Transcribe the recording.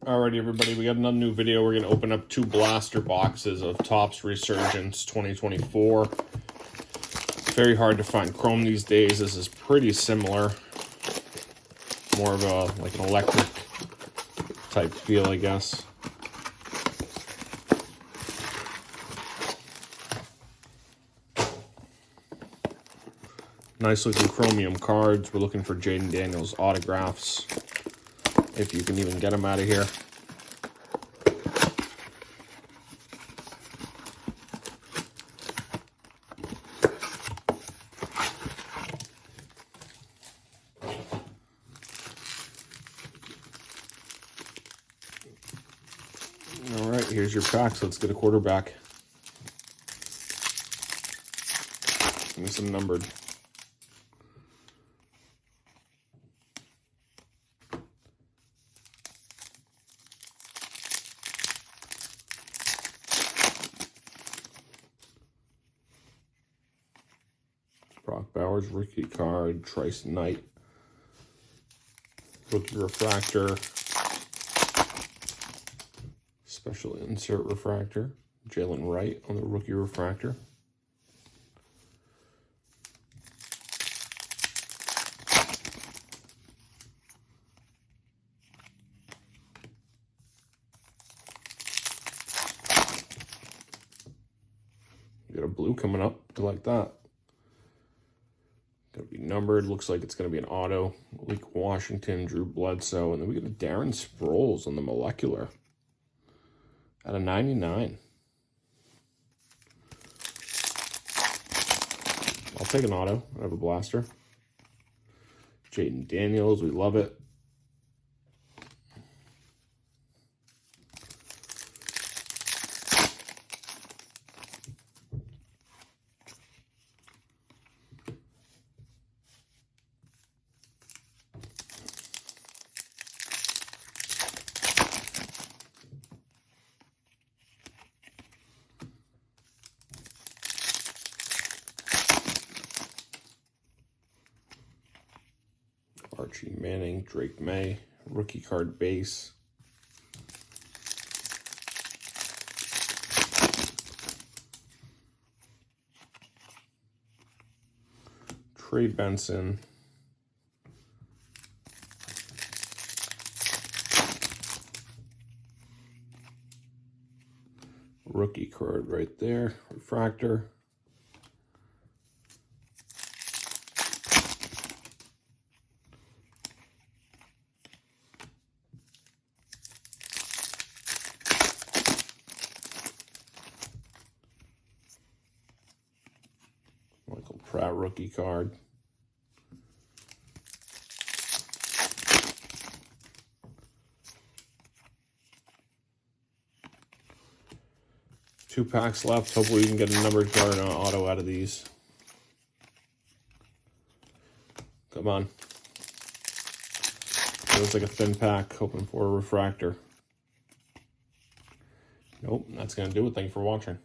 Alrighty, everybody, we got another new video. We're going to open up 2 blaster boxes of Topps Resurgence 2024. Very hard to find chrome these days. This is pretty similar. More of a, like an electric type feel, I guess. Nice looking chromium cards. We're looking for Jaden Daniels autographs, if you can even get them out of here. All right, here's your packs. Let's get a quarterback. Give me some numbered. Brock Bowers, rookie card. Trice Knight, rookie refractor. Special insert refractor. Jalen Wright on the rookie refractor. You got a blue coming up. I like that. Gonna be numbered. Looks like it's gonna be an auto. Malik Washington, Drew Bledsoe, and then we got a Darren Sproles on the molecular at a 99. I'll take an auto. I have a blaster. Jaden Daniels, we love it. Archie Manning, Drake May, rookie card base. Trey Benson. Rookie card right there, refractor. Michael Pratt rookie card. Two packs left. Hopefully we can get a numbered card and an auto out of these. Come on. Feels like a thin pack, hoping for a refractor. Nope, that's going to do it. Thank you for watching.